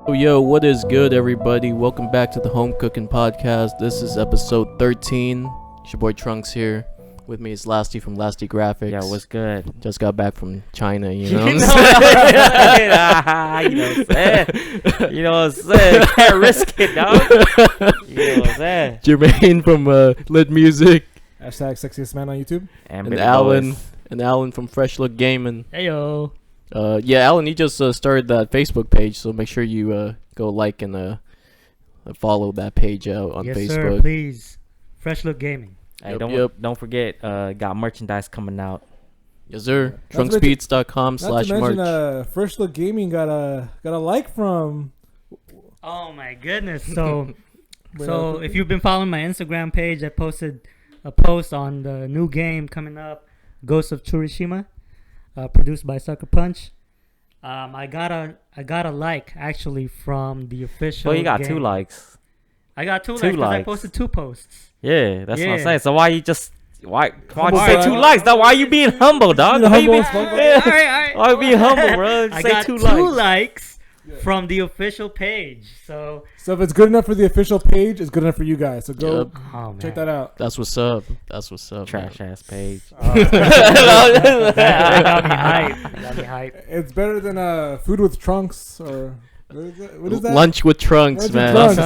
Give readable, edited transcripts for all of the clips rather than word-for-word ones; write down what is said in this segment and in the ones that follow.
Oh, yo, what is good, everybody? Welcome back to the Home Cooking Podcast. This is episode 13. It's your boy Trunks here. With me is Lasty from Lasty Graphics. Yeah, what's good? Just got back from China, you know what I'm saying? You know what I'm saying? Can't risk it, dog. You know what I'm saying? Jermaine from Lit Music. Hashtag sexiest man on YouTube. And Alan from Fresh Look Gaming. Heyo. Yeah, Alan, you just started that Facebook page, so make sure you go like and follow that page out on yes, Facebook. Sir, please. Fresh Look Gaming. Hey, Yep. don't forget, got merchandise coming out. Yes, sir. Not Trunksbeats.com/merch. Fresh Look Gaming got a like from. Oh my goodness. So if you've been following my Instagram page, I posted a post on the new game coming up, Ghost of Tsushima, produced by Sucker Punch. I got a like actually from the official. Well, you got game. 2 likes. I got two likes because I posted 2 posts. Yeah, that's what I'm Yeah. saying. So why you say 2 brag. likes, dog? Why you being humble, dog? You Why you humble being, as fuck. yeah. All right. Why you being humble, bro? I Say got 2 2 likes. likes from the official page. So if it's good enough for the official page, it's good enough for you guys. So go Yep. oh, man. check that out. That's what's up. Trash ass page. That got me hype. It's better than food with trunks or what is that? Lunch with Trunks, Lunch with man. Trunks,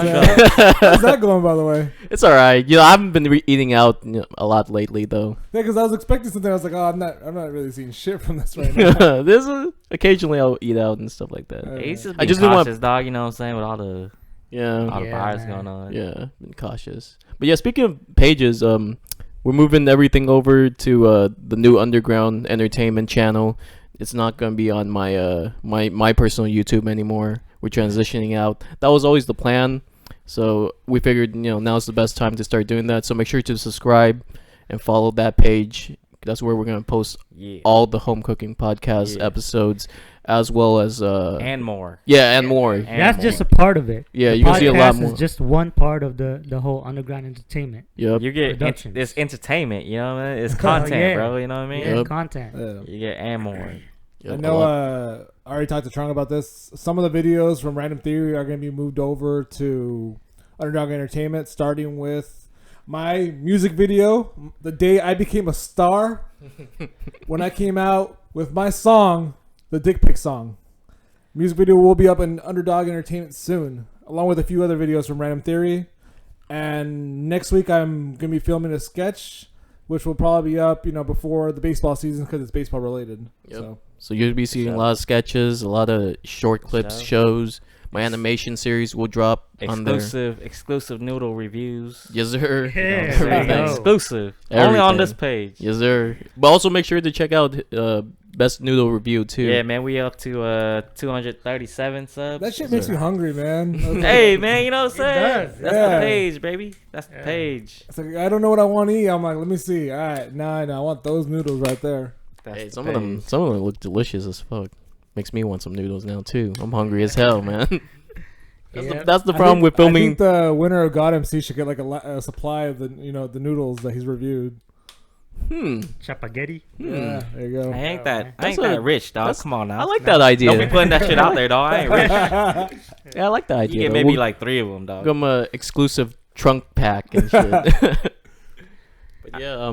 man. How's that going, by the way? It's all right. You know, I haven't been eating out a lot lately, though. Yeah, because I was expecting something. I was like, oh, I'm not really seeing shit from this right now. Occasionally I'll eat out and stuff like that. Hey, he's just I being just didn't want- cautious, dog. You know what I'm saying? With all the Yeah, virus man. going on. yeah, been cautious. But yeah, speaking of pages, we're moving everything over to the new Underground Entertainment channel. It's not gonna be on my my personal YouTube anymore. We're transitioning out. That was always the plan. So we figured, now's the best time to start doing that. So make sure to subscribe and follow that page. That's where we're gonna post all the home cooking podcast episodes, as well as and more. Yeah, and more. And That's more. just a part of it. Yeah, The you can see a lot podcast more. is just one part of the whole underground entertainment. Yep. You get Productions. it's entertainment, you know what I mean? It's content, yeah. bro. You know what I mean? Yeah, Yep. content. Yeah. You get and more. Yep, I a know. lot. I already talked to Trong about this. Some of the videos from Random Theory are going to be moved over to Underdog Entertainment, starting with my music video, the day I became a star, when I came out with my song, the Dick Pic song. Music video will be up in Underdog Entertainment soon, along with a few other videos from Random Theory. And next week I'm going to be filming a sketch, which will probably be up, before the baseball season because it's baseball related. Yep. So you'll be seeing a lot of sketches, a lot of short clips, shows. My animation series will drop on there. Exclusive noodle reviews. Yes, sir. Yeah, Everything. there you go. Exclusive. Only on this page. Yes, sir. But also make sure to check out Best Noodle Review too. Yeah, man, we up to 237 subs. That shit makes me hungry, man. Hey, man, you know what I'm saying? does. That's Yeah. the page, baby. That's the page. It's like, I don't know what I want to eat. I'm like, let me see. All right, now I know. I want those noodles right there. That's Hey, the some of them look delicious as fuck. Makes me want some noodles now too. I'm hungry as hell, man. Yep. That's the problem with I filming. think the winner of God MC should get like a supply of the the noodles that he's reviewed. Spaghetti. Yeah, there you go. I ain't that That's that rich, dog. Come on now. I like that idea. Don't be putting that shit out there, dog. I ain't rich. Yeah, I like that You idea. get though. maybe We'll like 3 of them, dog. give 'em a exclusive trunk pack and shit. But yeah,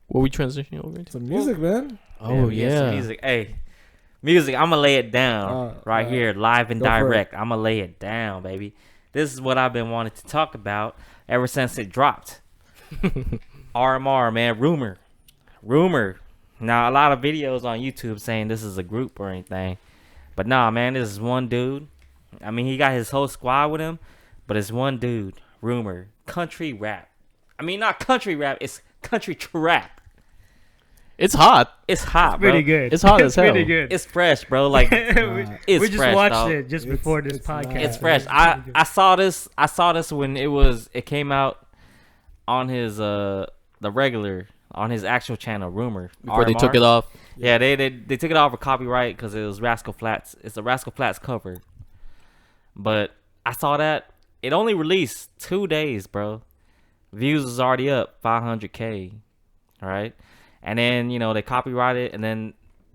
what are we transitioning over into? Some music, man. Oh we get yeah. some music. Hey, music. I'ma lay it down right here, live and go for it. direct. I'ma lay it down, baby. This is what I've been wanting to talk about ever since it dropped. RMR, man, rumor. Now a lot of videos on YouTube saying this is a group or anything, but nah, man, this is one dude. I mean, he got his whole squad with him, but it's one dude. Rumor, country rap. I mean, not country rap. It's country trap. It's hot. It's hot, bro. Pretty good. It's hot as hell. Pretty good. It's fresh, bro. Like we it's just fresh, watched dog. it just before this it's podcast. nice. It's fresh. I saw this when it came out on his the regular on his actual channel, Rumor. Before they RMR. took it off. Yeah, they took it off for copyright because it was Rascal Flatts. It's a Rascal Flatts cover. But I saw that it only released 2 days, bro. Views is already up 500K. All right, and then they copyrighted, and then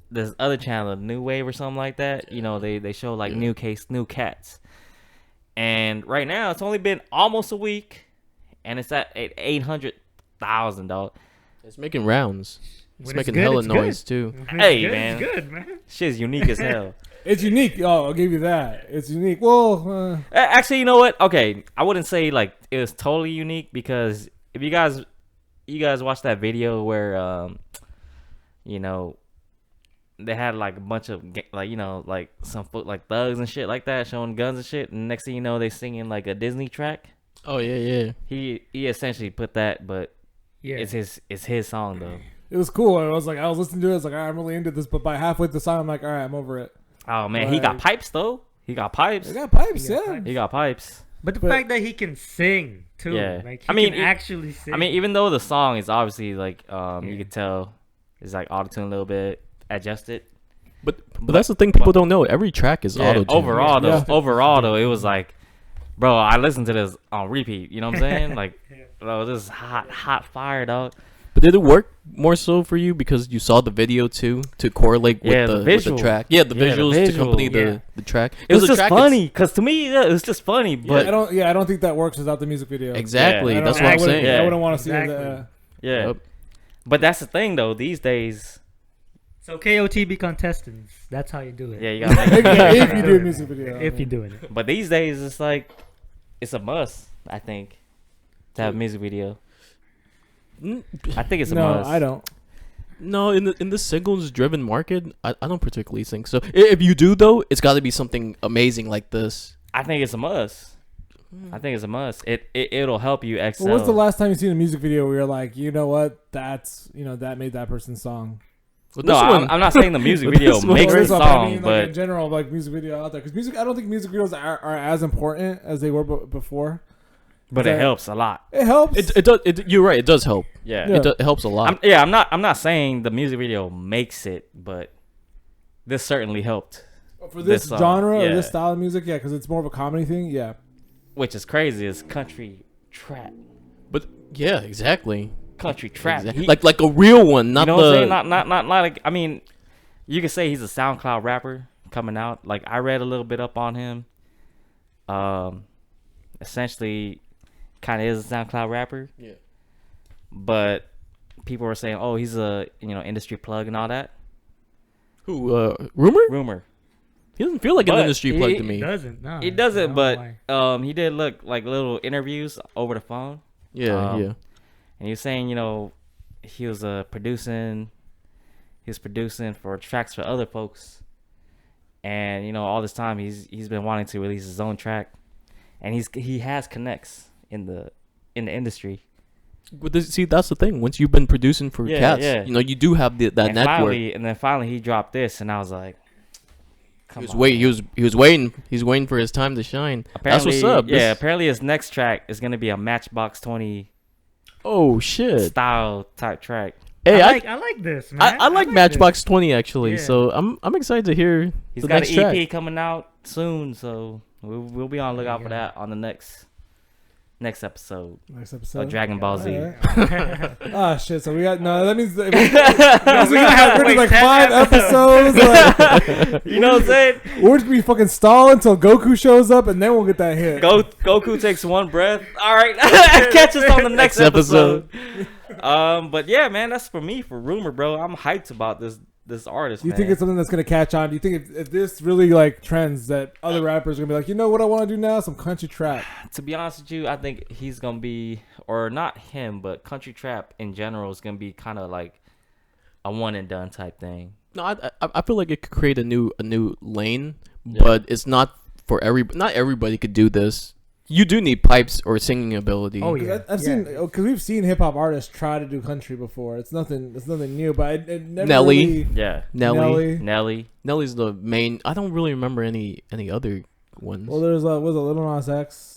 this other channel, New Wave or something like that. They show like new cats. And right now, it's only been almost a week, and it's at 800,000, dog. It's making rounds. It's When making good, hella it's noise good. too. When Hey, it's good, man. it's good, man. Shit's unique as hell. It's unique. Oh, I'll give you that. It's unique. Well, Actually, you know what? Okay, I wouldn't say like it was totally unique because if you guys watched that video where you know, they had like a bunch of like, you know, like some like thugs and shit like that showing guns and shit, and next thing you know they singing like a Disney track. Oh yeah. He essentially put that, but Yeah. it's his song though. it was cool. I was listening to it. I was like, all right, I'm really into this. But by halfway through the song, I'm like, all right, I'm over it. Oh man, he got Like- pipes though. He got pipes. They got pipes, He got yeah. pipes. He got pipes. But the But- fact that he can sing too, Yeah. like he I mean, can actually sing. I mean, even though the song is obviously like you Yeah. could tell it's like auto-tune a little bit adjusted. But that's the thing people don't know. Every track is Yeah, auto-tuned. overall though, it was like, bro, I listened to this on repeat. You know what I'm saying? Like, Yeah. bro, this is hot fire, dog. But did it work more so for you because you saw the video too to correlate with, Yeah, the with visual. the track? Yeah, the Yeah, the visuals to visual. accompany Yeah. the track. It was the just track funny, cause to me, yeah, it was just funny. But I don't think that works without the music video. Exactly. Yeah. That's I what I'm wouldn't- saying. Yeah. I wouldn't want to see Exactly. that. yeah, Yep. but that's the thing though. These days, So KOTB contestants, that's how you do it. yeah, you gotta If, make if you do a music video. If you're doing it. But these days, it's like, it's a must. I think to have a music video. Mm, I think it's a No, must. I don't. No, in the singles driven market, I don't particularly think so. If you do though, it's got to be something amazing like this. I think it's a must. I think it's a must. It'll help you excel. Well, what's the last time you seen a music video where you're like, you know what, that's, that made that person's song? With No, this one- I'm not saying the music with video this one- makes the Or is it- song, like, but in general, like music video out there, because I don't think music videos are as important as they were before. it helps a lot. It helps. It does. You're right. It does help. Yeah. Yeah. It helps a lot. I'm not saying the music video makes it, but this certainly helped. For this this song, genre or yeah. this style of music, yeah, because it's more of a comedy thing, yeah. Which is crazy. Is country trap. But yeah, exactly. Country trap. Exactly. He- Like a real one, not you know what I'm the. saying? Not like, I mean, you could say he's a SoundCloud rapper coming out. Like, I read a little bit up on him. Essentially, kind of is a SoundCloud rapper. Yeah. But people were saying, oh, he's a industry plug and all that. Who? Rumor? Rumor. He doesn't feel like an But industry plug to It me. doesn't. No, He doesn't, I but don't know why. he did look like little interviews over the phone. Yeah, Um, yeah. And he was saying, he was producing. He was producing for tracks for other folks, and all this time he's been wanting to release his own track, and he has connects in the industry. But see, that's the thing. Once you've been producing for Yeah, cats, yeah. you do have that And network. then finally he dropped this, and I was like, "Come on." He was waiting. He's waiting for his time to shine. That's what's up. Yeah, This- apparently his next track is gonna be a Matchbox 20 Oh shit. style type track. Hey, I like this, man. I like Matchbox 20 actually. Yeah. So I'm excited to hear He's the got next an EP track. coming out soon, so we'll be on the lookout There for you go. that on the next episode Next of episode. Dragon Ball Z. Alright. Ah, shit. So we got that means we Means we gotta have wait like 10 5 episodes. Like, You know what I'm saying? we're just gonna be fucking stall until Goku shows up, and then we'll get that hit. Goku takes one breath. All right, catch us on the next episode. But yeah, man, that's for me for Rumor, bro. I'm hyped about this artist. Do you man. think it's something that's gonna catch on? Do you think if this really like trends, that other rappers are gonna be like, you know what I want to do now? Some country trap. To be honest with you, I think he's gonna be, or not him, but country trap in general is gonna be kind of like a one and done type thing. No, I feel like it could create a new lane, Yeah. but it's not for not everybody could do this. You do need pipes or singing ability. Oh, yeah. I've seen because we've seen hip hop artists try to do country before. It's nothing new, but it never Nelly. really- Yeah, Nelly. Nelly. Nelly's the main. I don't really remember any other ones. Well, there's was a Little Nas X.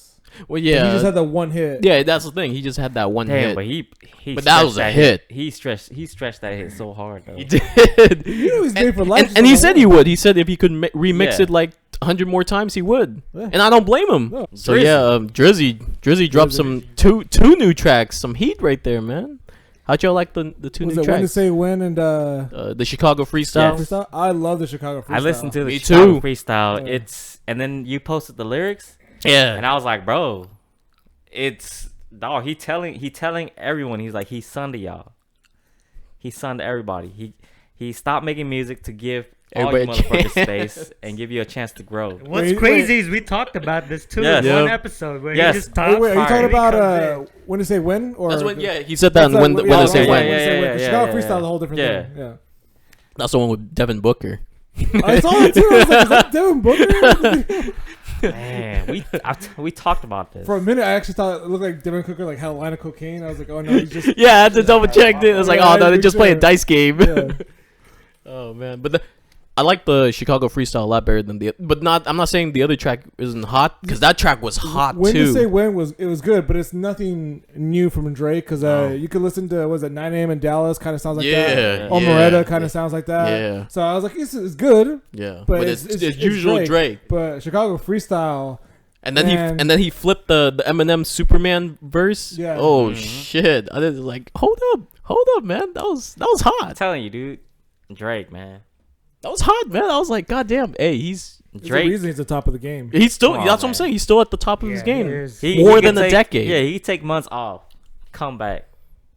Well, He yeah, just had the one hit. yeah, that's the thing. He just had that one Damn, hit. but he But that was stretched a hit. He stretched that hit so hard though. He did. You know he's made for life. And he said he would. He said if he could remix Yeah. it like 100 more times, he would. Yeah. And I don't blame him. No. So yeah, Drizzy dropped some two new tracks, some heat right there, man. How'd y'all like the two Was new it When to tracks? Say When and The Chicago Freestyle. Yes. Freestyle? I love the Chicago Freestyle. I listened to the Me Chicago too. freestyle. Yeah. And then you posted the lyrics. Yeah. And I was like, bro, it's dog. He telling everyone. He's like, he's son to y'all. He's son to everybody. He stopped making music to give all you Everybody a motherfuckers chance. space and give you a chance to grow. What's crazy is we talked about this too Yes. in one Yep. episode where Yes. he just talks. Wait, are you talking Fire. about when to say when or? That's when. Yeah, he said that. That's When like- when yeah, to say yeah, when. when to say when. 'Cause Chicago yeah, Freestyle is a whole different yeah. thing. Yeah. That's the one with Devin Booker. I saw it too. I was like, is that Devin Booker? Man, we talked about this. For a minute, I actually thought it looked like Devin Booker like had a line of cocaine. I was like, oh no, he's just. Yeah, I had to double check it. I was like, Yeah, oh no, I they think just play a so. dice game. Yeah. Oh man, but I like the Chicago Freestyle a lot better than but not. I'm not saying the other track isn't hot because that track was hot When too. to say when was good, but it's nothing new from Drake because you could listen to was it 9 a.m. in Dallas kind of sounds like Yeah, that. yeah, Omeretta kind of sounds like that. Yeah. So I was like, it's good, yeah, but but it's usual Drake. But Chicago Freestyle. And then Man. he flipped the Eminem Superman verse. Yeah. Oh Mhm. shit! I was like, hold up, man. That was I'm hot. telling you, dude, Drake, man. That was hot, man. I was like, god damn. Hey, he's There's a Drake. reason he's the top of the game. still. Come on, That's what I'm man. saying. He's still at the top of his Yeah, game. he is. More could than a take- decade. Yeah, he take months off, come back.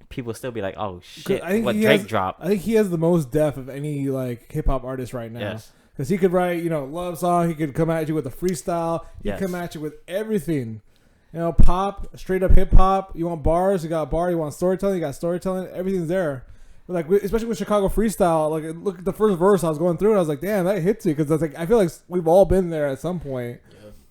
People still be like, oh shit, I think what he Drake has- dropped. I think he has the most depth of any like hip hop artist right now. Yes. Because he could write, love song. He could come at you with a freestyle. He Yes. could come at you with everything. Pop, straight up hip hop. You want bars? You got bar. You want storytelling? You got storytelling. Everything's there. But like, especially with Chicago Freestyle, like look at the first verse I was going through, and I was like, damn, that hits you because that's like I feel like we've all been there at some point.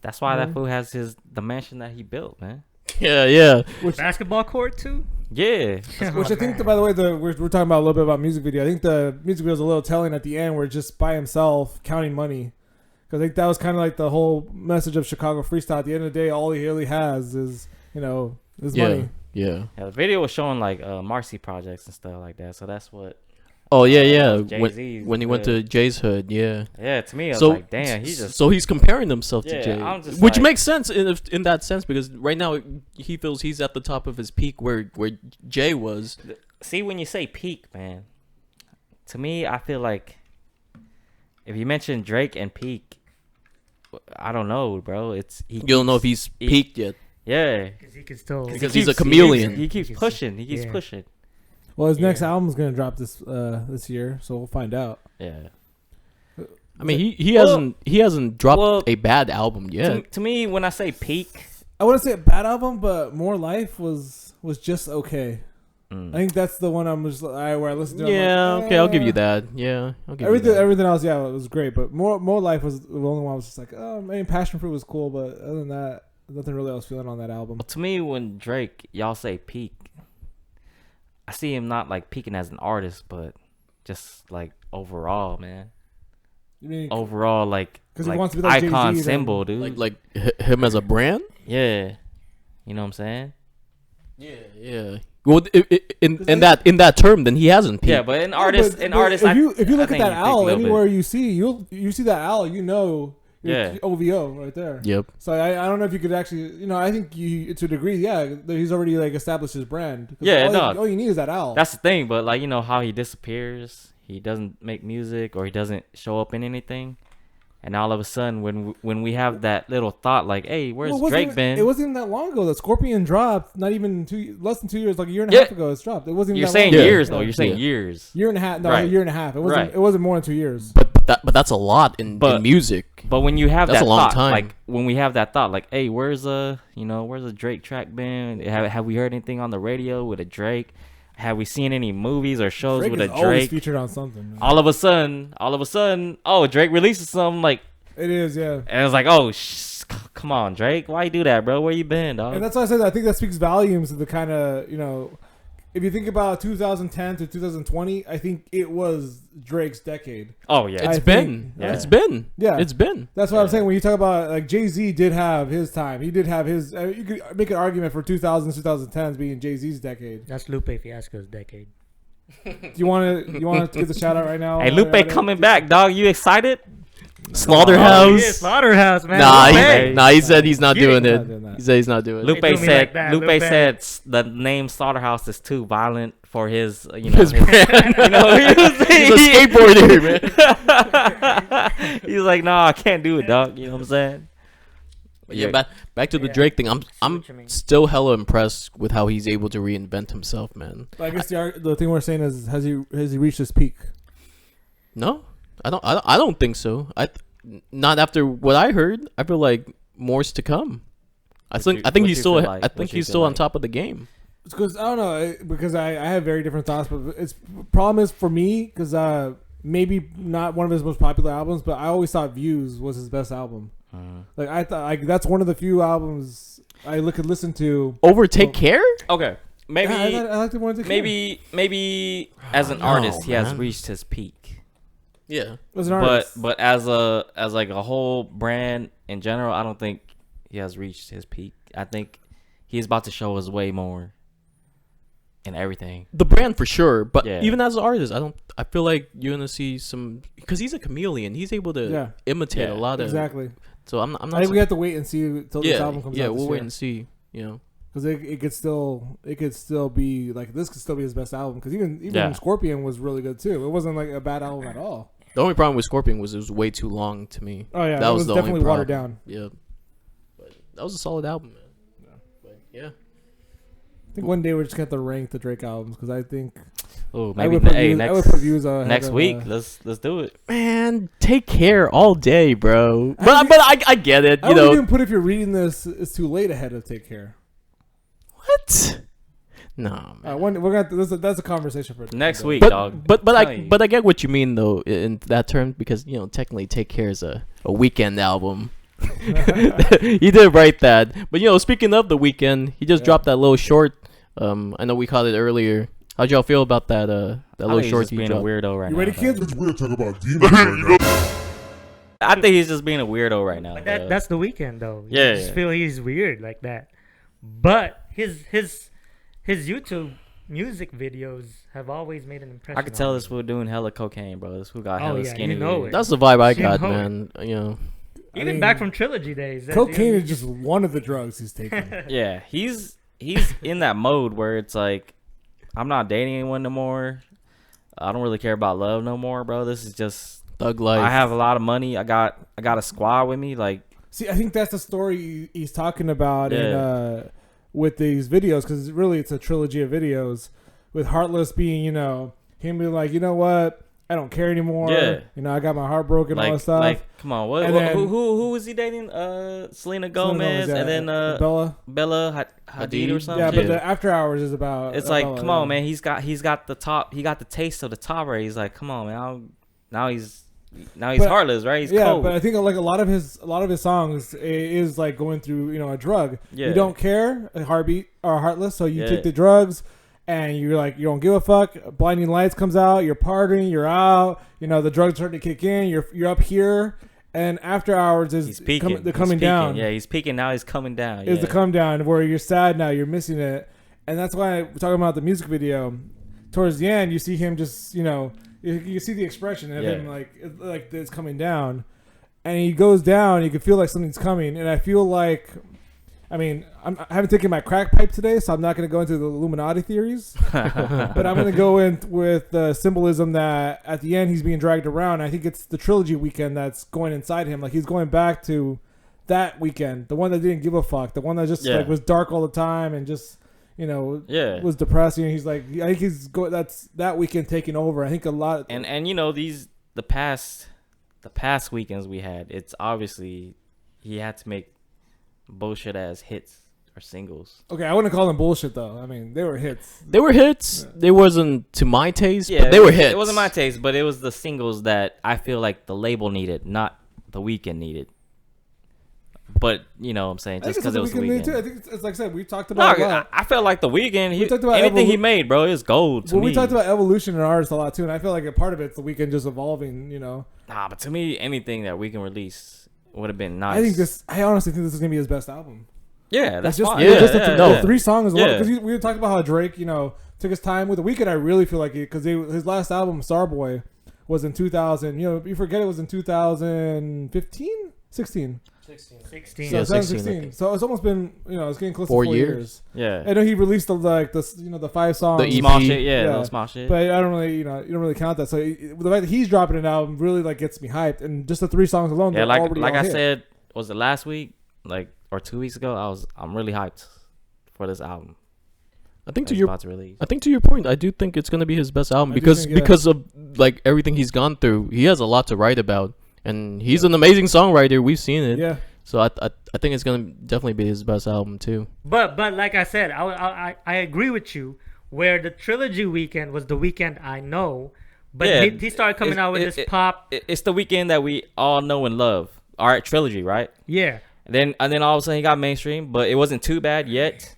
That's why Yeah. that fool has the mansion that he built, man. Yeah. Basketball court too. Yeah, Which I think, by the way, we're talking about a little bit about music video. I think the music video is a little telling at the end, where it's just by himself counting money. Because I think that was kind of like the whole message of Chicago Freestyle. At the end of the day, all he really has is is Yeah. money. Yeah. yeah. The video was showing like Marcy projects and stuff like that. So that's what. Oh yeah. Jay-Z's When he went hood. to Jay's hood, yeah. Yeah, to me, I was So like, damn, he just. so he's comparing himself to Yeah, Jay, I'm just which like- makes sense in that sense because right now he feels he's at the top of his peak where Jay was. See, when you say peak, man, to me, I feel like if you mention Drake and peak, I don't know, bro. You don't know if he's peaked yet. Yeah, Because he can still. Because he's a chameleon. He keeps pushing. He keeps Yeah. pushing. Well, his next Yeah. album's gonna drop this year, so we'll find out. Yeah. I mean, he Well- hasn't dropped well, a bad album yet. To me, when I say peak, I wouldn't say a bad album, but More Life was just okay. mm, I think that's the one I'm just where I listened to. I'm Yeah, like, okay, I'll give eh. you that. Yeah, I'll give Everything, you that. everything else, yeah, it was great. But More Life was the only one I was just like, oh, I mean, Passion Fruit was cool, but other than that, nothing really I was feeling on that album. to me, when Drake, y'all say peak, I see him not like peaking as an artist, but just like overall, man. You mean, Overall, like 'Cause he like wants to be like icon Jay-Z, then. symbol, dude. like him as a brand. Yeah, you know what I'm saying? Yeah. Well, in that term, then he hasn't peaked. Yeah, but an No, artist, but an artist. If you I look at think that he peaked a owl little bit. anywhere you see, you see that owl, Yeah. OVO right there. Yep. So I don't know if you could actually, I think you to a degree, yeah, that he's already like established his brand. 'Cause Yeah, all you need is that owl. That's the thing, but like how he disappears, he doesn't make music or he doesn't show up in anything, and all of a sudden when we have that little thought like, hey, where's Well, it wasn't Drake even- been? It wasn't even that long ago. The Scorpion dropped. Not even less than 2 years, like a year and a Yeah. half ago. It's dropped. It wasn't. You're Even that saying long ago. years though. Yeah. You're saying Yeah. years. Year and a half. No, Right. a year and a half. It wasn't. Right. It wasn't more than 2 years. But that's a lot in But- music. But when you have That's that a long thought, time. like when we have that thought, like, hey, where's a Drake track been? Have we heard anything on the radio with a Drake? Have we seen any movies or shows Drake with a is always Drake? featured on something. Man. All of a sudden, oh, Drake releases something like, It is, yeah. and it's like, oh, come on, Drake, why you do that, bro? Where you been, dog? And that's why I said I think that speaks volumes to the kind of if you think about 2010 to 2020, I think it was Drake's decade. Oh yeah, I It's been. think- Yeah. It's been. Yeah. It's been. That's what I'm Yeah. saying when you talk about like Jay-Z did have his time. He did have his. You could make an argument for 2000s, 2010s being Jay-Z's decade. That's Lupe Fiasco's decade. Do you want to give the shout out right now? hey, Lupe coming back, dog. You excited? Slaughterhouse. Yeah, Slaughterhouse, man. Nah, Lupe. he said he's not You doing not it. doing that. He said he's not doing it. Lupe do me said. like that, Lupe Lupe. said the name Slaughterhouse is too violent for his. His brand. You know, He's a skateboarder, man. He's like, nah, I can't do it, dog. You know what I'm saying? But yeah, back to the Yeah. Drake thing. what I'm you mean. still hella impressed with how he's able to reinvent himself, man. I guess the thing we're saying is, has he reached his peak? No, I don't think so. Not after what I heard. I feel like more's to come. I think he's still on top of the game. Because I don't know, because I have very different thoughts, but it's problem is for me because maybe not one of his most popular albums, but I always thought Views was his best album. Like I thought, that's one of the few albums I could listen to. Over Take Care? Okay, maybe Yeah, I like the one. maybe as an artist he has reached his peak. Yeah, As an artist. But as like a whole brand in general, I don't think he has reached his peak. I think he's about to show us way more in everything. the brand for sure. But Yeah. even as an artist, I feel like you're gonna see some because he's a chameleon. He's able to imitate a lot of. Exactly. So I'm not. I think we have to wait and see until this album comes out. Yeah, we'll this wait year. and see. You know, Because it could still be like this could still be his best album. Because even Scorpion was really good too. It wasn't like a bad album at all. the only problem with Scorpion was it was way too long to me. Oh yeah, that was the definitely only watered problem. down. Yeah, but that was a solid album, man. But yeah. I think one day we're just gonna have to rank the Drake albums because I think Oh, I maybe would put Views next week. Let's do it. Man, Take Care all day, bro. But I get it. I You would know even put if you're reading this, it's too late ahead of Take Care. what? No, man. We're gonna that's a conversation for Next week, But dog. but Tell I you. but I get what you mean though in that term because you know technically Take Care is a Weeknd album. He did write that, but you know speaking of the Weeknd, he just dropped that little short. I know we caught it earlier. How'd y'all feel about that? That little he's short just he being dropped. a weirdo right You now. ready, dog. kids? It's weird talking about demons right now. I think he's just being a weirdo right now. But dog. that's the Weeknd though. Yeah, I just yeah. feel he's weird like that. But his YouTube music videos have always made an impression. I could tell on this me. fool doing hella cocaine, bro. This fool got Oh, hella yeah, skinny. you know weird. it. That's the vibe I You got, know it. man. You know, Even I mean, back from Trilogy days. Cocaine is just one of the drugs he's taking. Yeah, he's in that mode where it's like, I'm not dating anyone no more. I don't really care about love no more, bro. This is just thug life. I have a lot of money. I got a squad with me. Like, See, I think that's the story he's talking about Yeah. with these videos because really it's a trilogy of videos with Heartless being, him being like, you know what, I don't care anymore. Yeah. I got my heart broken, all that stuff. like, come on, And then- who was he dating? Selena Gomez, yeah, and then Bella Hadid or something. Yeah, Yeah. but the After Hours is about. It's like, Bella, come yeah. on, man. He's got the top. He got the taste of the top right. He's like, come on, man. Now he's But- heartless, right? He's Yeah, cold. but I think like a lot of his songs is like going through a drug. Yeah. You don't care, a heartbeat or Heartless, so you Yeah. take the drugs, and you're like you don't give a fuck. Blinding Lights comes out, you're partying, you're out. The drugs start to kick in. You're up here, and After Hours is he's peaking. the coming down. Yeah, he's peaking now. He's coming down. Is yeah. the come down where you're sad now, you're missing it, and that's why we're talking about the music video. Towards the end, you see him just you see the expression of Yeah. him like it's coming down, and he goes down. You can feel like something's coming, and I feel like, I haven't taken my crack pipe today, so I'm not going to go into the Illuminati theories, but I'm going to go in with the symbolism that at the end he's being dragged around. I think it's the trilogy Weeknd that's going inside him, like he's going back to that Weeknd, the one that didn't give a fuck, the one that just Yeah. was dark all the time and just Yeah. was depressing. He's like, I think that's that Weeknd taking over. I think a lot. And the past weekends we had, it's obviously he had to make bullshit ass hits or singles. Okay, I wouldn't call them bullshit though. They were hits. They were hits. They wasn't to my taste, Yeah, but they were hits. It wasn't my taste, but it was the singles that I feel like the label needed, not the Weeknd needed. But you know what I'm saying, just because it was the Weeknd. too. I think it's like I said, we talked about a lot. I felt like the Weeknd. We talked about Anything he made, bro, is gold to Well, me. we talked about evolution in artists a lot too, and I feel like a part of it's the Weeknd just evolving. Nah, but to me, anything that Weeknd released would have been nice. I honestly think this is gonna be his best album. Yeah, that's just fine. yeah, just yeah, the yeah. 3 songs alone. Yeah. Because we talked about how Drake, took his time with the Weeknd. I really feel like because his last album, Starboy, was in 2000. You forget it was in 2015, 16. 16. So Yeah, 2016. 16. So it's almost been it's getting close 4 to 4 years. years. Yeah, I know he released the 5 songs. The EP. small shit. Yeah, Yeah. little small shit. But I don't really, you don't really count that. So the fact that he's dropping an album really gets me hyped, and just the 3 songs alone. Yeah, they're like already like all I hit. said, was it last week? Like or 2 weeks ago, I'm really hyped for this album. I think that to he's your about to release. I think to your point, I do think it's gonna be his best album I do because think, yeah. because of like everything he's gone through. He has a lot to write about, and he's an amazing songwriter. We've seen it. Yeah. So I think it's gonna definitely be his best album too. But like I said, I agree with you. Where the trilogy Weeknd was the Weeknd I know, but Yeah, he started coming out with this pop. It's the Weeknd that we all know and love. All right, trilogy, right? Yeah. And then all of a sudden he got mainstream, but it wasn't too bad yet.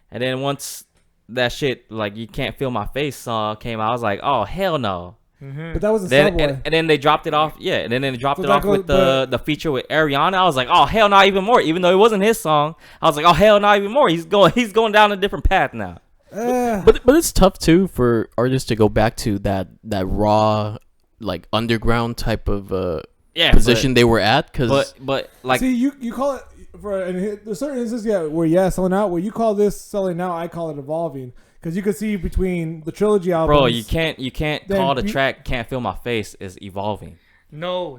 And then once that shit, like You Can't Feel My Face song came out, I was like, oh hell no. But that was a Then Starboy. and then they dropped it off, yeah. And then they dropped So it that off goes- with the feature with Ariana. I was like, oh hell no, even more. Even though it wasn't his song, I was like, oh hell no, even more. He's going down a different path now. But it's tough too for artists to go back to that raw, like underground type of Yeah, position they were at. Cause but like See, you call it for and there's certain instances, yeah, where selling out. Where you call this selling out, I call it evolving. Because you can see between the trilogy albums. bro, you can't then call the you- track "Can't Feel My Face" is evolving. No.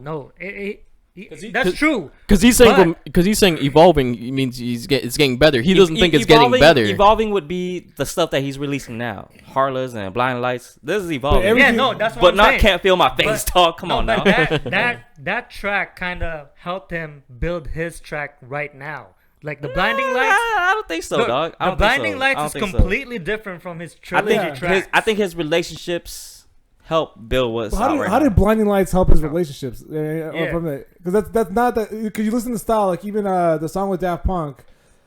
That's true. Because he's saying But- because he's saying evolving means it's getting better. He doesn't think it's getting Evolving- better. Evolving would be the stuff that he's releasing now, Harless and Blind Lights. This is evolving, every- Yeah, no, that's what but I'm not saying. "Can't Feel My Face." But- Dog, come No, on but now. that track kind of helped him build his track right now. Like the Blinding Lights. I don't think so, Look, dog. I the don't think Blinding so. I Lights don't is think so. completely different from his I trilogy think tracks. his relationships help build what's How out did, right how now. did Blinding Lights help his relationships? Yeah. Because that's not that. Because you listen to style, like even the song with Daft Punk,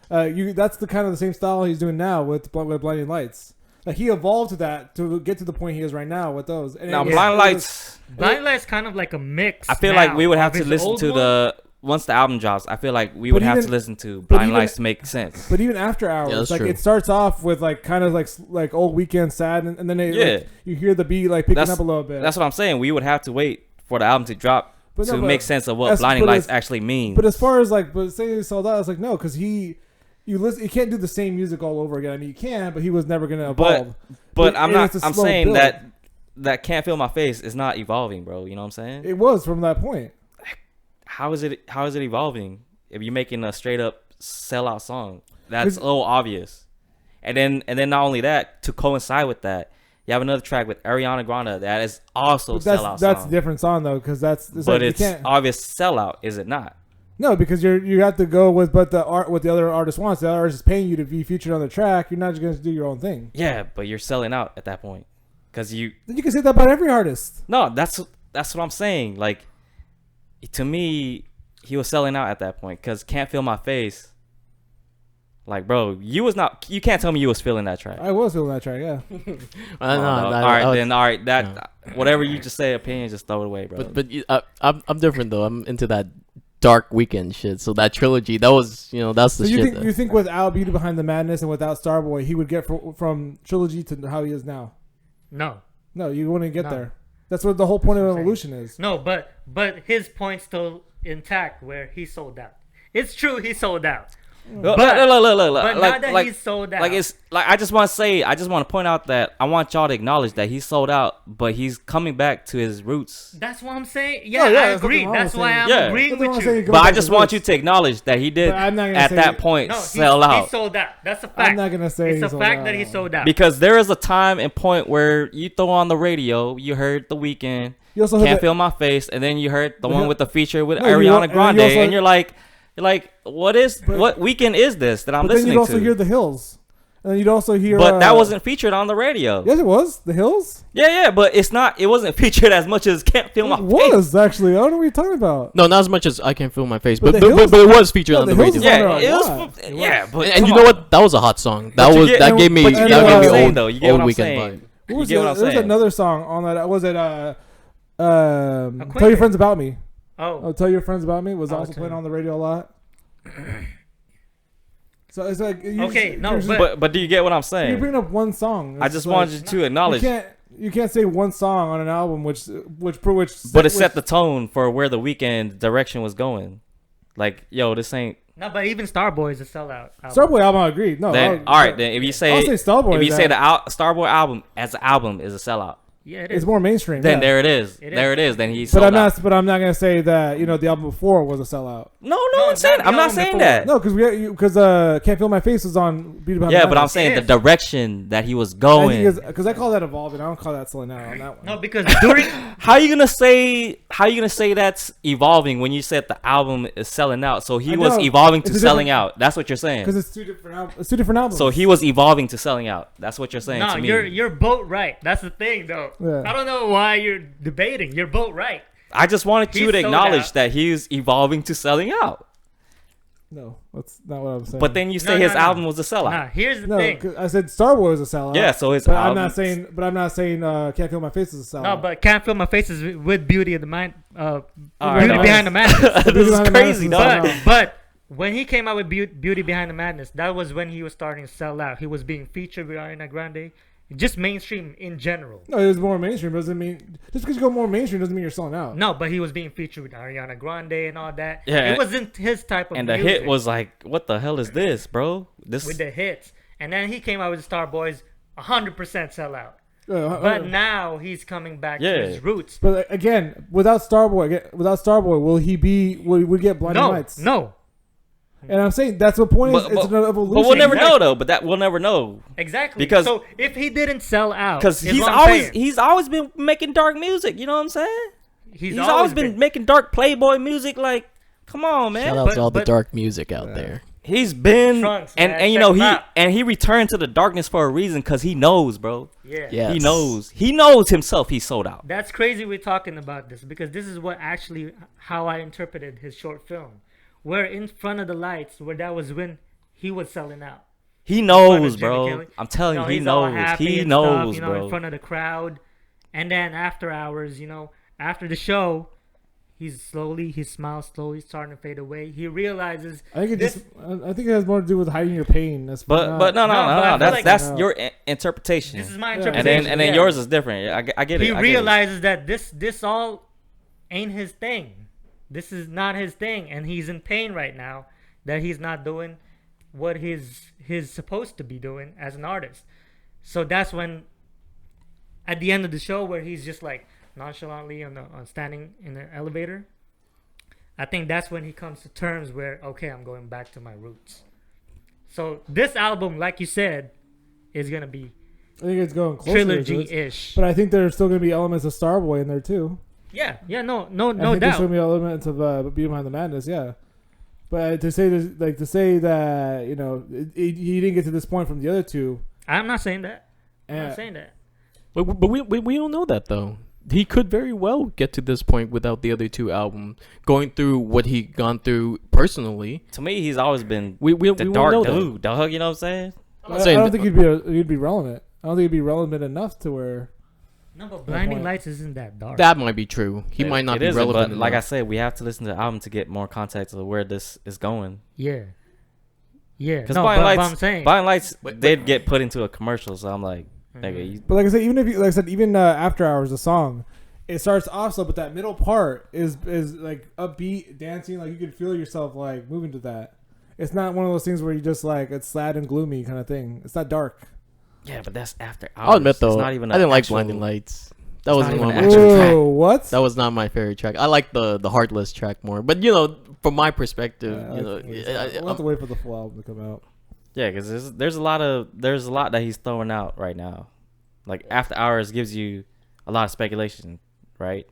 that's the kind of the same style he's doing now with Blinding Lights. Like he evolved to that to get to the point he is right now with those. And Now, it- Blind it Lights. Blind Lights kind of like a mix. I feel now like we would have of to his listen old to one. once the album drops. I feel like we But would have even- to listen to but Blind even- Lights to make sense. But even after hours, that's like true. it starts off with like kind of like old Weekend sad, and then you hear the beat like picking That's- up a little bit. That's what I'm saying. We would have to wait for the album to drop But no, to but make sense of what that's- Blinding but Lights it's- actually means. But as far as but saying he sold out, it's like no, because you can't do the same music all over again. I mean, you can, but he was never gonna evolve. But I'm it's a I'm slow saying build. that Can't Feel My Face is not evolving, bro. You know what I'm saying? It was from that point. How is it evolving if you're making a straight up sellout song? That's a little obvious. And then not only that, to coincide with that, you have another track with Ariana Grande that is also a sellout That's a song. different song though, because it's But like, you it's can't. obvious sellout, is it not? No, because you have to go with what the other artist wants. The other artist is paying you to be featured on the track. You're not just going to do your own thing. Yeah, but you're selling out at that point. Cause Then you can say that about every artist. no, that's what I'm saying. Like, to me, he was selling out at that point. Cause Can't Feel My Face. Like, bro, you can't tell me you was feeling that track. I was feeling that track, yeah. All right. That whatever you just say, opinion, just throw it away, bro. But I'm different though. I'm into that dark Weekend shit. So that trilogy, that was that's So the shit. you think without Beauty Behind the Madness and without Starboy, he would get from trilogy to how he is now? No, You wouldn't get No. there. That's what the whole point of That's what I'm evolution is. no, but his point's still intact where he sold out. It's true he sold out. Look, But like, now that like, he's sold out, like it's like I just want to point out that I want y'all to acknowledge that he sold out, but he's coming back to his roots. that's what I'm saying. Yeah, yeah, I that's agree. nothing wrong That's with why saying- I'm Yeah. agreeing Nothing wrong with with you. saying go But back I to just his want roots. you to acknowledge that he did But I'm not gonna at say- that point No, sell he out. sold out. That's a fact. I'm not gonna say it's he a sold fact out. that he sold out. Because there is a time and point where you throw on the radio, you heard The Weeknd, You also heard Can't that- Feel My Face, and then you heard the But one he- with the feature with No, you Ariana al- and Grande, you also- and you're like, what Weeknd is this that I'm But then listening you'd also to? hear The Hills, and then you'd also hear. But that wasn't featured on the radio. Yes, it was The Hills. Yeah, but it wasn't featured as much as Can't Feel My It Face. was actually. I don't know what you're talking about. No, not as much as I Can't Feel My Face, But but the but, Hills- but it was featured No, on the the Hills radio. is on Yeah, there a it was. lot. Yeah, but And you come know on. what? That was a hot song. But you get- That gave me but that you get what I'm gave me saying, old, though. You get what old I'm Weekend saying. vibe. What was You get what I'm There was saying? another song on that. Was it Tell Your Acquainted. Friends About Me? Oh, Tell Your Friends About Me was also okay. playing on the radio a lot. So it's like Okay, no, you're but- But do you get what I'm you're saying? bringing up one song. I just wanted you to acknowledge. You can't say one song on an album which But it set the tone for where the Weeknd direction was going. Like, yo, this ain't. no, but even Starboy is a sellout. album. Starboy album. I agree. No, Then all right, then if you say I'll say Starboy. if you is say that. the Starboy album as an album is a sellout. Yeah, it It's is. more mainstream. Then yeah. there it is. It There is. it is. Then he's. But sold I'm out. not. But I'm not gonna say that the album before was a sellout. No, No, one's saying. not I'm the not album saying before. that. No, because Can't Feel My Face was on Beauty Behind Yeah, the but I'm Madness. saying the Yes. direction that he was going. Because I call that evolving. I don't call that selling out on that one. No, because during How you gonna say that's evolving when you said the album is selling out? So he I was know. evolving to It's a selling different- out. That's what you're saying. Because it's two different albums. So he was evolving to selling out. That's what you're saying no, to me. you're both right. That's the thing, though. Yeah. I don't know why you're debating. You're both right. I just wanted you He's to sold acknowledge out. that he's evolving to selling out. No, that's not what I'm saying. But then you say No, his no. album was a sellout. Nah, here's the no, thing. 'cause I said Starboy was a sellout. Yeah, so his But album. I'm not saying Can't Feel My Face is a sellout. No, but Can't Feel My Face is with Beauty of the Mind. All Beauty right, Behind the Madness. this Beauty is Behind the crazy, Madness dog. is But when he came out with Beauty Behind the Madness, that was when he was starting to sell out. He was being featured with Ariana Grande, just mainstream in general. No, it was more mainstream. Doesn't mean just because you go more mainstream doesn't mean you're selling out. No, but he was being featured with Ariana Grande and all that. Yeah, It wasn't his type of And the music hit was like, what the hell is this, bro? This with the hits. And then he came out with Star Boys, 100% sell out. Uh, But now he's coming back Yeah. to his roots. But again, without Starboy, will he be? Will we get Blinding No, Lights? no, And I'm saying that's the point. Is it's an evolution. But we'll never Exactly. know though. But that we'll never know exactly. Because- so if he didn't sell out, because is he's what I'm always saying. he's always been making dark music. You know what I'm saying? he's He's always been making dark Playboy music. Like, come on, man. Shout out But- to all the but- dark music out there. He's been Trunks, and man. and you Check know him out. he returned to the darkness for a reason because he knows, bro. Yeah. Yes. He knows himself. He's sold out. That's crazy we're talking about this because this is what actually how I interpreted his short film. Where in front of the lights, where that was when he was selling out. He In front knows, of Jimmy bro. Kelly. I'm telling you, he he's all knows. happy He and knows, stuff, bro. in front of the crowd. And then after hours, after the show, his smile slowly starting to fade away. He realizes I think this. I think it has more to do with hiding your pain. That's But no. but I feel like- That's No. your interpretation. This is my Yeah. interpretation. and then yeah. yours is different. I get it. He I get it. realizes that this all ain't his thing. This is not his thing, and he's in pain right now that he's not doing what he's supposed to be doing as an artist. So that's when, at the end of the show, where he's just like nonchalantly on standing in the elevator. I think that's when he comes to terms where I'm going back to my roots. So this album, like you said, is gonna be I think it's going closer to it. trilogy-ish. But I think there's still going to be elements of Starboy in there too. Yeah, no I think there's doubt. going to be elements of Beauty Behind the Madness. Yeah. But to say that he didn't get to this point from the other two. I'm not saying that. I'm And not saying that. But we don't know that though. He could very well get to this point without the other two albums, going through what he gone through personally. To me, he's always been We the won't dark know that. dude, dog. You know what I'm saying? I'm not I saying don't think he'd be relevant. I don't think he'd be relevant enough to where. No, but Blinding point. Lights isn't that dark. that might be true. He might not It be isn't, relevant. But like I enough. said, we have to listen to the album to get more context of where this is going. Yeah. Because No, Blinding but Lights, I'm saying. Blinding Lights did get put into a commercial. So I'm like, nigga, you, But like I said, even After Hours, the song, it starts off slow, but that middle part is like upbeat, dancing. Like you can feel yourself like moving to that. It's not one of those things where you just like it's sad and gloomy kind of thing. It's not dark. yeah, but that's after hours. I'll admit It's though, not even I didn't like actual- Blinding Lights. That It's wasn't not one of even my an actual favorite track. Whoa, what? That was not my favorite track. I like the Heartless track more. But from my perspective, We'll have to wait for the full album to come out. Yeah, because there's a lot that he's throwing out right now. Like After Hours gives you a lot of speculation, right?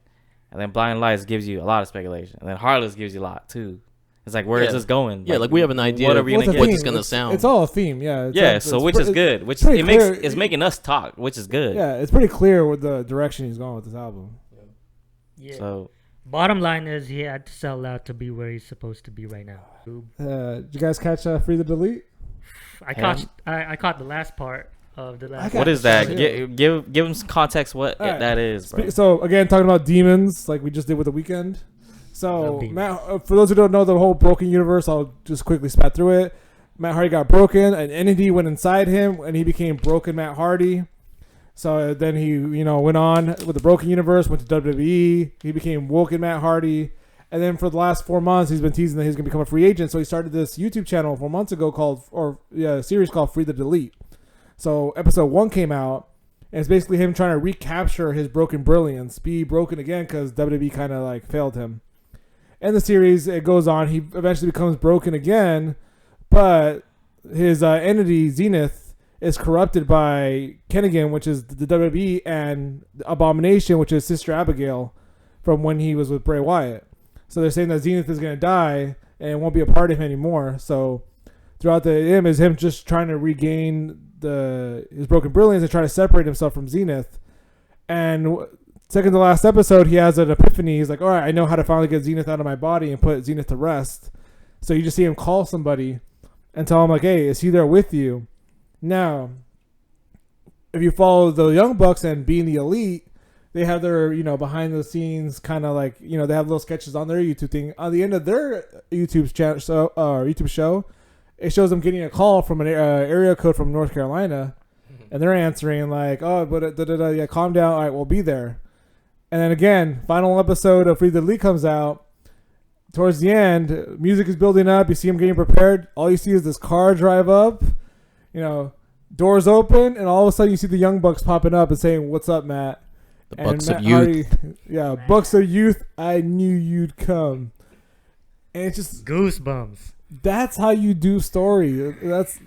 And then Blinding Lights gives you a lot of speculation, and then Heartless gives you a lot too. It's like, where is this going? Yeah, like we have an idea What are of we What's gonna the get? it's theme? gonna sound. It's all a theme, yeah. Yeah, so which is good. Which pretty clear. it's making us talk, which is good. Yeah, it's pretty clear with the direction he's going with this album. Yeah. So Bottom line is he had to sell out to be where he's supposed to be right now. Did you guys catch Free the Delete? I caught the last part of the last. got- what is that? Yeah. Give him some context. What All right. that is, bro. So again, talking about demons, like we just did with the Weeknd. So Love demons. Matt, for those who don't know the whole broken universe, I'll just quickly spat through it. Matt Hardy got broken, an entity went inside him, and he became broken Matt Hardy. So then he, went on with the broken universe, went to WWE. He became woken Matt Hardy, and then for the last 4 months, he's been teasing that he's gonna become a free agent. So he started this YouTube channel 4 months ago a series called Free the Delete. So episode 1 came out, And it's basically him trying to recapture his broken brilliance, be broken again because WWE kind of like failed him. In the series, it goes on. He eventually becomes broken again, but his entity, Zenith, is corrupted by Kennigan, which is the WWE, and Abomination, which is Sister Abigail from when he was with Bray Wyatt. So they're saying that Zenith is going to die and won't be a part of him anymore. So throughout the is him just trying to regain his broken brilliance and try to separate himself from Zenith. And second to last episode, he has an epiphany. He's like, all right, I know how to finally get Zenith out of my body and put Zenith to rest. So you just see him call somebody and tell him, like, hey, is he there with you? Now, if you follow the Young Bucks and being the Elite, they have their, behind the scenes kind of like, they have little sketches on their YouTube thing. On the end of their YouTube show, it shows them getting a call from an area code from North Carolina, and they're answering like, "Oh, but yeah, calm down. All right, we'll be there." And then again, final episode of Free the Elite comes out. Towards the end, music is building up. You see him getting prepared. All you see is this car drive up. Doors open, and all of a sudden you see the Young Bucks popping up and saying, "What's up, Matt?" The Bucks of Youth. Bucks of Youth. I knew you'd come. And it's just Goosebumps. that's how you do story. That's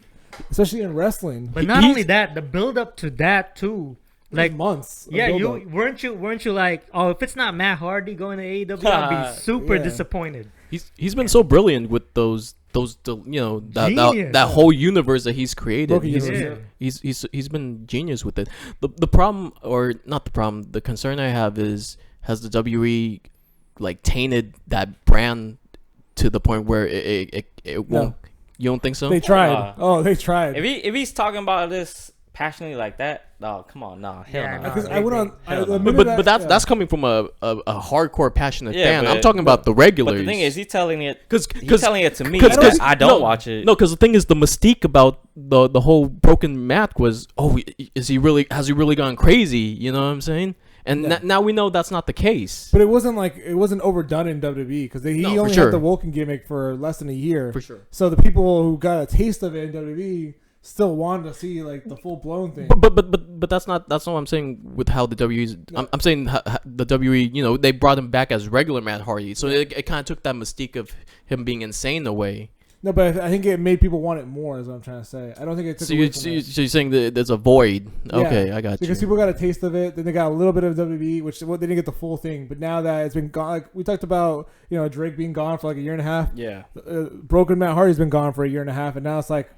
especially in wrestling. But not only that, the build up to that too. Like months. Yeah, weren't you like, oh, if it's not Matt Hardy going to AEW, I'll be super disappointed. He's been so brilliant with that whole universe that he's created. He's been genius with it. The problem, or not the problem, the concern I have is, has the WWE like tainted that brand to the point where it won't? No. You don't think so? They tried. They tried. If he's talking about this passionately like that, no, come on, no, hell no. Because I went on. But that's coming from a hardcore passionate fan. I'm talking about the regulars. But the thing is, he's telling it to me. I don't watch it. No, because the thing is, the mystique about the whole broken Matt was, has he really gone crazy? You know what I'm saying? And now we know that's not the case. But it wasn't overdone in WWE because he only had the Woken gimmick for less than a year. For sure. So the people who got a taste of it in WWE still wanted to see like the full blown thing. But that's not what I'm saying with how the WWE's. No. I'm saying the WWE. They brought him back as regular Matt Hardy, so it kind of took that mystique of him being insane away. No, but I think it made people want it more. Is what I'm trying to say. I don't think it took. So you're saying that there's a void. Okay, I got you. Because people got a taste of it, then they got a little bit of WWE, which they didn't get the full thing. But now that it's been gone, like we talked about, Drake being gone for like a year and a half. Yeah. Broken Matt Hardy's been gone for a year and a half, and now it's like,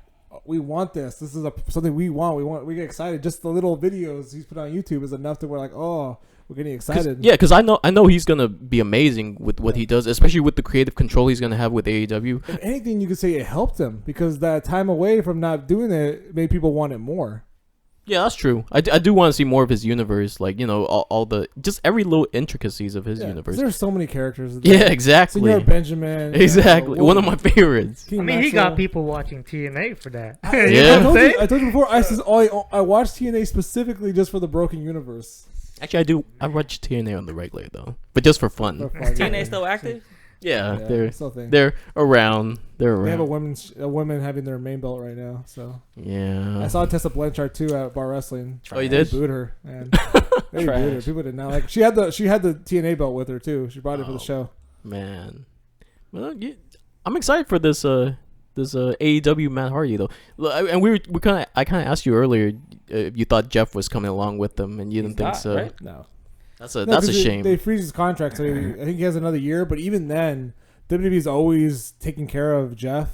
we want this. This is something we want. We get excited. Just the little videos he's put on YouTube is enough to we're like, oh, we're getting excited. Because I know he's gonna be amazing with what he does, especially with the creative control he's gonna have with AEW. If anything, you could say it helped him because that time away from not doing it made people want it more. Yeah, that's true. I do want to see more of his universe, like all the just every little intricacies of his universe. There's so many characters. Yeah, exactly. Senor Benjamin. Exactly. One of my favorites. I mean, he got people watching TNA for that. Yeah. I told you before. I watched TNA specifically just for the Broken Universe. Actually, I watch TNA on the regular though, but just for fun. TNA still active? Yeah, they're around. They have a woman having their main belt right now. So yeah, I saw Tessa Blanchard too at Bar Wrestling. Oh, you did? They booed her, man. They booed her. People did not like. She had the TNA belt with her too. She brought it for the show. Man, well, I'm excited for this AEW Matt Hardy though, and I kind of asked you earlier if you thought Jeff was coming along with them, and you didn't think so. Right? No. That's a shame. They freeze his contract, so I think he has another year. But even then, WWE's always taking care of Jeff.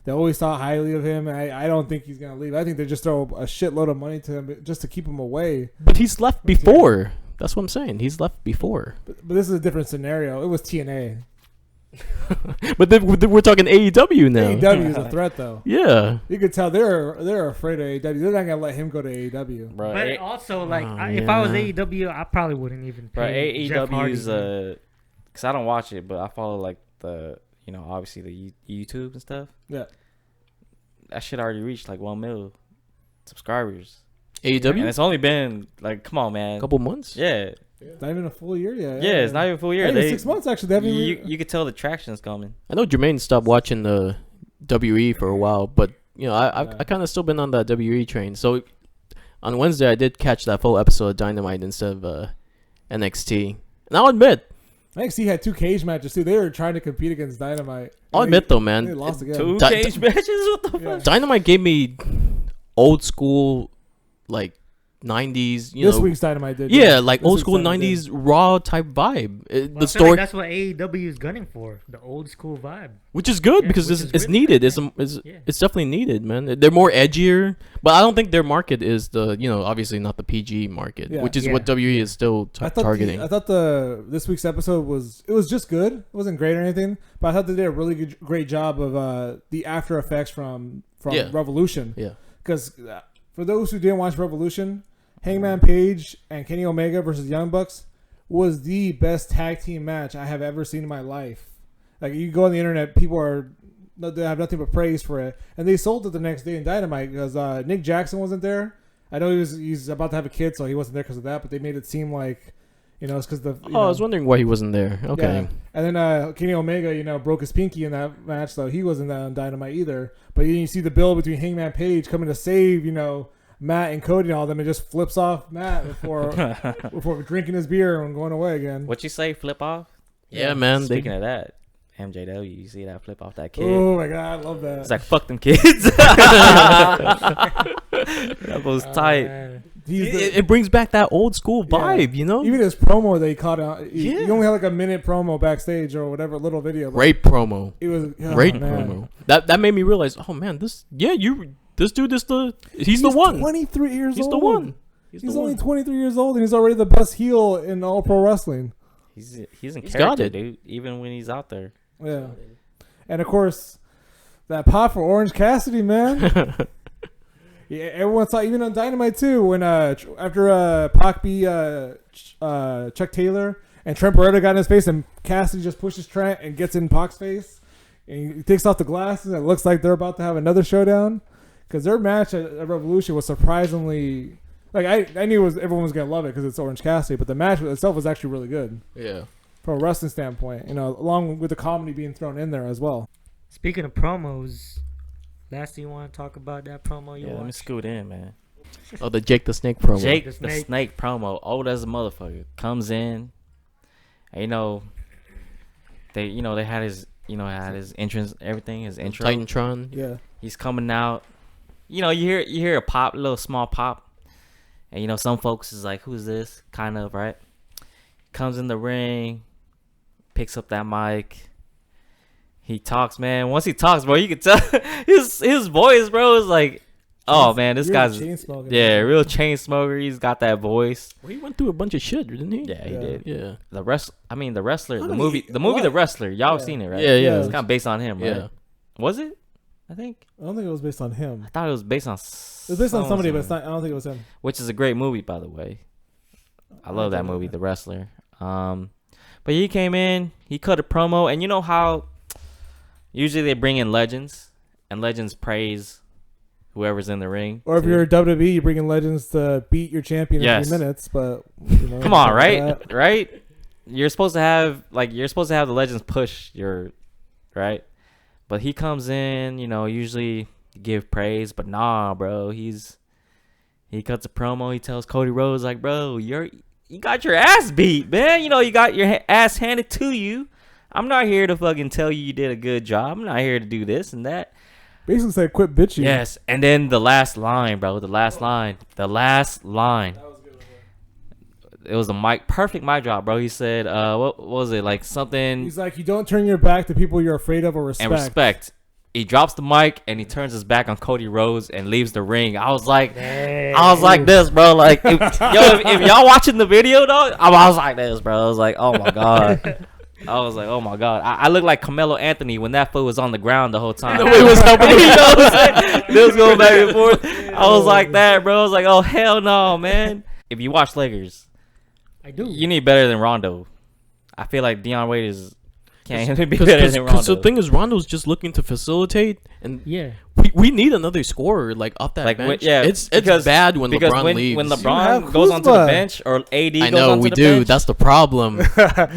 They always thought highly of him. And I don't think he's gonna leave. I think they just throw a shitload of money to him just to keep him away. But he's left before. That's what I'm saying. He's left before. But this is a different scenario. It was TNA. But then we're talking AEW now. AEW is a threat, though. Yeah, you could tell they're afraid of AEW. They're not gonna let him go to AEW. Right. But also, like, if I was AEW, I probably wouldn't even pay Jeff Hardy. AEW's because I don't watch it, but I follow like the obviously the YouTube and stuff. Yeah, that shit already reached like 1 million subscribers. AEW, and it's only been like, come on, man, a couple months. Yeah. It's not even a full year yet. Yeah, it's not even a full year. 6 months actually. You could tell the traction's coming. I know Jermaine stopped watching the WE for a while, but I kind of still been on that WE train. So on Wednesday I did catch that full episode of Dynamite instead of NXT. And I'll admit, NXT had 2 cage matches too. They were trying to compete against Dynamite. I'll admit though, They man, lost again. 2 Di- cage matches? What the Yeah. fuck? Dynamite gave me old school, like 90s, you This know. week's Dynamite did. Yeah, like This old week's school Dynamite did. 90s raw type vibe. Well, I The feel like story, that's what AEW is gunning for, the old school vibe. which is good Yeah, because which it's is really needed. good, yeah. It's definitely needed, man. They're more edgier, but I don't think their market is the, you know, obviously not the PG market, Yeah. which is Yeah. what WWE is still targeting. I thought this week's episode was just good. It wasn't great or anything, but I thought they did a really great job of the after effects from Yeah. Revolution. Yeah. Because for those who didn't watch Revolution, Hangman Page and Kenny Omega versus Young Bucks was the best tag team match I have ever seen in my life. Like, you go on the internet, they have nothing but praise for it, and they sold it the next day in Dynamite because Nick Jackson wasn't there. I know he's about to have a kid, so he wasn't there because of that. But they made it seem like, you know, it's because I was wondering why he wasn't there. Okay. Yeah. And then Kenny Omega, you know, broke his pinky in that match, so he wasn't on Dynamite either. But you see the build between Hangman Page coming to save, you know, Matt and Cody and all them, and just flips off Matt before drinking his beer and going away again. What you say? Flip off? Yeah, man. Speaking of that, MJW, you see that flip off that kid? Oh my god, I love that. It's like, fuck them kids. That was tight. Man. It brings back that old school vibe, you know? Even his promo they caught out. He Yeah. only had like a minute promo backstage or whatever, little video. but Great promo. It was Great man. promo. That made me realize, oh man, this dude is he's the one. 23 years He's old. the one. He's the only one. 23 years old and he's already the best heel in all pro wrestling. He's in He's got character, it. dude. Even when he's out there. Yeah. And of course, that pop for Orange Cassidy, man. Yeah, everyone saw, even on Dynamite too, when after Pac beat Chuck Taylor and Trent Beretta got in his face and Cassidy just pushes Trent and gets in Pac's face and he takes off the glasses and it looks like they're about to have another showdown because their match at Revolution was surprisingly, like, I knew everyone was gonna love it because it's Orange Cassidy, but the match itself was actually really good Yeah. from a wrestling standpoint, you know, along with the comedy being thrown in there as well. Speaking of promos, last thing you want to talk about that promo you Yeah, let me watched? scoot in, man. Oh, the Jake the Snake promo. Jake The the Snake. Snake promo, old as a motherfucker, comes in. And, you know, they had his entrance, everything, his intro. Titantron. Yeah. He's coming out. You know, you hear a pop, a little small pop, and you know some folks is like, "Who's this?" Kind of, right? Comes in the ring, picks up that mic. He talks, man. Once he talks, bro, you can tell his voice, bro, is like, oh man, this Real guy's chain smoking, yeah, man. real chain smoker. He's got that voice. Well, he went through a bunch of shit, didn't he? Yeah, he Yeah. did. Yeah. The wrestler, How the many- movie, a lot- The Wrestler. Y'all Yeah. seen it, right? Yeah, yeah. It's kind of based on him, right? Yeah. Was it? I think. I don't think it was based on him. I thought it was based on. It was based on somebody, but it's not, I don't think it was him. Which is a great movie, by the way. I love that movie, The Wrestler. But he came in, he cut a promo, and you know how usually they bring in legends, and legends praise whoever's in the ring. Or if too. you're a WWE, you bring in legends to beat your champion Yes. in 3 minutes. But you know, Come on, something right? like that. Right? You're supposed to have the legends push your right. But he comes in, you know, usually give praise, but nah, bro, he cuts a promo. He tells Cody Rhodes like, bro, you got your ass beat, man. You know, you got your ass handed to you. I'm not here to fucking tell you did a good job. I'm not here to do this and that. Basically said, quit bitching. Yes, and then the last line, bro. The last line. It was a perfect mic drop, bro. He said, what was it? Like something He's like, you don't turn your back to people you're afraid of or respect. and respect. He drops the mic and he turns his back on Cody Rhodes and leaves the ring. I was like this, bro. Like, if y'all watching the video, though, I was like this, bro. I was like, oh my god. I looked like Carmelo Anthony when that foot was on the ground the whole time. Nobody was helping You know what I'm saying? They was going back and forth. I was like that, bro. I was like, oh hell no, man. If you watch Lakers, I do. you need better than Rondo. I feel like Deion Wade is can't be better than Rondo. Because the thing is, Rondo's just looking to facilitate, and Yeah. we need another scorer like off that Like, bench. yeah, it's because- bad when because LeBron leaves. when You have LeBron goes onto the Kuzma. bench or AD I goes know onto we the do. bench, That's the problem.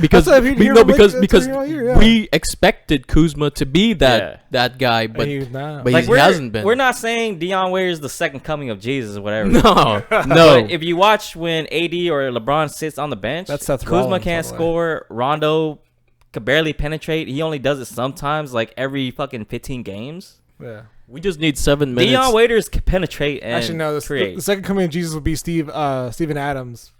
Because what I've been hearing because that's what I hear, yeah. we expected Kuzma to be that guy, but And he's not. but like he hasn't been. We're not saying Dion Waiters the second coming of Jesus or whatever. No, no. But if you watch when AD or LeBron sits on the bench, That's Seth Kuzma Rollins, can't by the way. score. Rondo could barely penetrate. He only does it sometimes, like every fucking 15 games. Yeah. We just need 7 minutes. Dion Waiters can penetrate and Actually, no. create. The second coming of Jesus would be Steven Adams.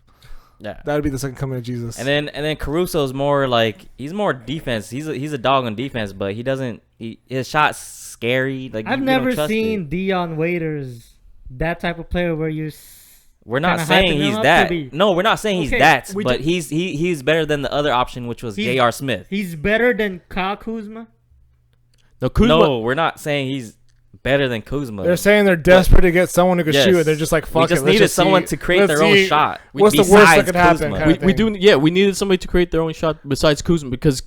Yeah. That would be the second coming of Jesus. And then Caruso's more like he's more defense. He's a dog on defense, but he doesn't. His shot's scary. Like I've you don't never trust seen it. Dion Waiters, that type of player where you. We're not kinda saying hyping him he's up that. to be. No, we're not saying he's Okay, that. we But ju- he's better than the other option, which was He's- J.R. Smith. He's better than Kyle Kuzma. No, Kuzma. No, we're not saying he's better than Kuzma. they're saying they're desperate to get someone who could Yes. shoot. They're just like, we fuck just it. let's needed just someone see- to create let's their own see shot. What's the worst that besides could happen? Kuzma. Kind of we thing. do. We needed somebody to create their own shot besides Kuzma because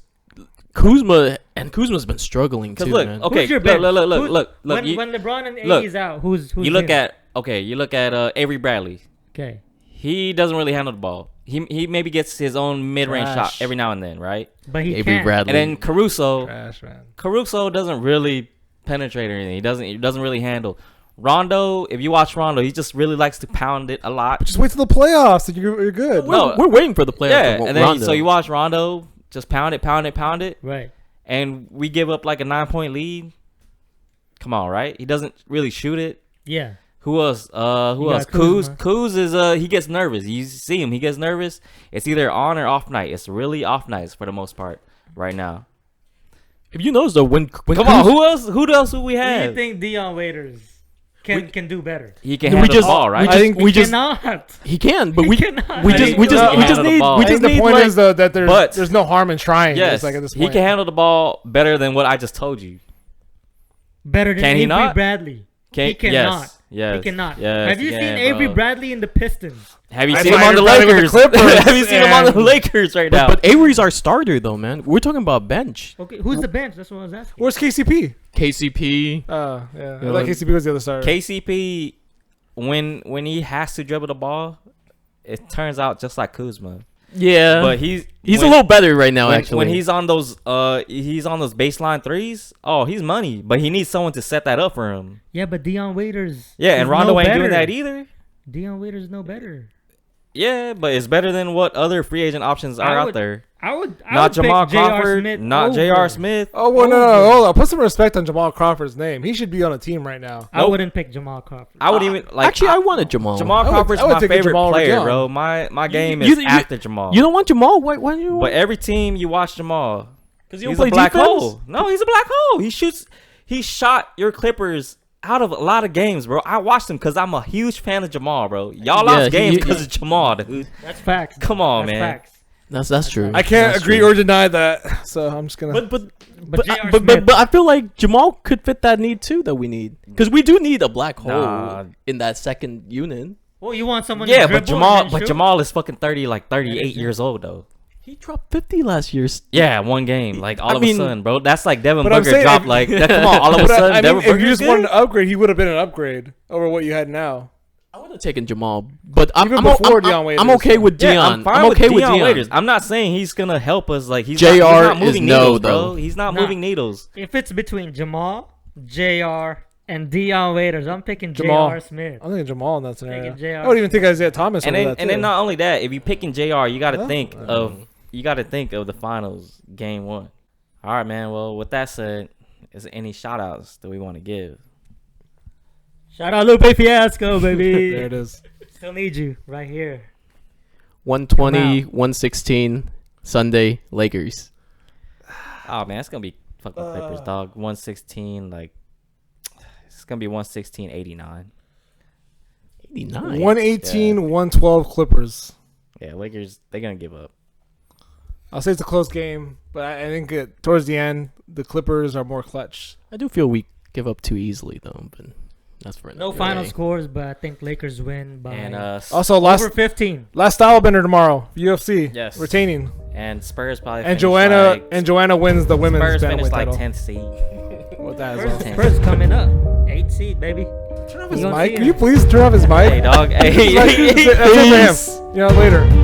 Kuzma's been struggling too, Because look, man. okay, Who's your look, bench? look. When, You, when LeBron and look, AD's out, who's you look in? at Avery Bradley. Okay. He doesn't really handle the ball. He maybe gets his own mid-range shot Trash. every now and then, right? But he Avery can't. Bradley. And then Caruso Trash, man. doesn't really penetrate or anything. He doesn't really handle. Rondo, if you watch Rondo, he just really likes to pound it a lot. Just wait till the playoffs and you're good. No. we're waiting for the playoffs. Yeah, of and then Rondo. so you watch Rondo just pound it, Right. and we give up like a 9-point lead. Come on, right? He doesn't really shoot it. Yeah. Who else? You Kuz. got Kuzma. Kuz is he gets nervous. You see him, he gets nervous. It's either on or off night. It's really off nights for the most part right now. If you notice though, when Come on, who else do we Who do you have? think Dion Waiters can do better? He can We handle just- the ball, right? we I think we just cannot. he can, but He we cannot. we I just think we just he we can just handle the need ball. we I just think the need point like is though that But- there's no harm in trying. yes, It's like at this he point. can handle the ball better than what I just told you. Better than Can he Avery not? Bradley. He cannot. Yes, He cannot. yes, Have you he seen can, Avery bro. Bradley in the Pistons? Have you I seen saw him on the Avery Bradley Lakers? with the Clippers, Have you seen him on the and- Lakers right now? but Avery's our starter though, man. We're talking about bench. Okay, who's the bench? That's what I was asking. Where's KCP? KCP. Yeah. Yeah. I like KCP was the other starter. KCP, when he has to dribble the ball, it turns out just like Kuzma. Yeah, But he's a when- little better right now. when, actually, when he's on those baseline threes, oh, he's money. But he needs someone to set that up for him. Yeah, but Dion Waiters. Yeah, and is Rondo no ain't better. doing that either. Dion Waiters no better. Yeah, but it's better than what other free agent options are out there. I would Not pick Jamal J.R. Crawford, Smith not over. J.R. Smith. Oh well, no, hold on. Put some respect on Jamal Crawford's name. He should be on a team right now. I wouldn't pick Jamal Crawford. I would even like. actually I wanted Jamal. Jamal Crawford's I would my take a favorite Jamal over player, John. bro. My game you- is you- after Jamal. You don't want Jamal? Why do you? But every team you watch Jamal, Because he's a black hole. No, he's a black hole. He shot your Clippers out of a lot of games, bro. I watched him because I'm a huge fan of Jamal, bro. Y'all Yeah, lost games he- because of Jamal, dude. That's facts. Come on, That's man. Facts. That's true. I can't That's agree true. or deny that. So I'm just gonna. But J.R. but Smith- I feel like Jamal could fit that need too that we need because we do need a black hole Nah. in that second unit. Well, you want someone? Yeah, to but dribble and then shoot? Jamal is fucking 38 years old though. He dropped 50 last year. Yeah, one game, like all I of mean- a sudden, bro. That's like Devin But I'm Booker saying dropped if- like that. Come on, all of a But sudden, I mean, Devin if you Booker's just wanted good. to upgrade, he would have been an upgrade over what you had now. I would have taken Jamal, but I'm Even I'm, before I'm, Dion I'm, Waiters. I'm okay with Dion. Yeah, I'm fine okay with with Dion Dion. Waiters. I'm not saying he's gonna help us. Like he's JR not is moving no, needles, though. bro. He's not Nah. moving needles. If it's between Jamal, J.R. and Dion Waiters, I'm picking Jamal. J.R. Smith. I'm thinking Jamal in that scenario. Thinking JR. I would even think Isaiah Thomas And over then that and then too. not only that, if you picking JR, you got to Huh? think of the finals game 1. All right, man. Well, with that said, is there any shout outs that we want to give? Shout out Lupe Fiasco, baby. There it is. Still need you right here. 120, Come out. 116, Sunday, Lakers. Oh man, it's gonna be fucking Clippers, dog. 116, like it's gonna be 116-89. 89. 118, 112 Clippers. Yeah, Lakers, they're gonna give up. I'll say it's a close game, but I think towards the end, the Clippers are more clutch. I do feel we give up too easily though, but that's for No another final day. scores, but I think Lakers win by And Also, over 15. last style bender tomorrow. UFC. Yes. Retaining. And Spurs probably And finished Joanna wins the women's Spurs bantamweight finished like title. 10th seed. With that as Spurs, well. Spurs coming up. 8 seed, baby. Turn off his You gonna mic. see Can you him. please turn off his mic? Hey, dog. Hey, That's it for him. peace. Later.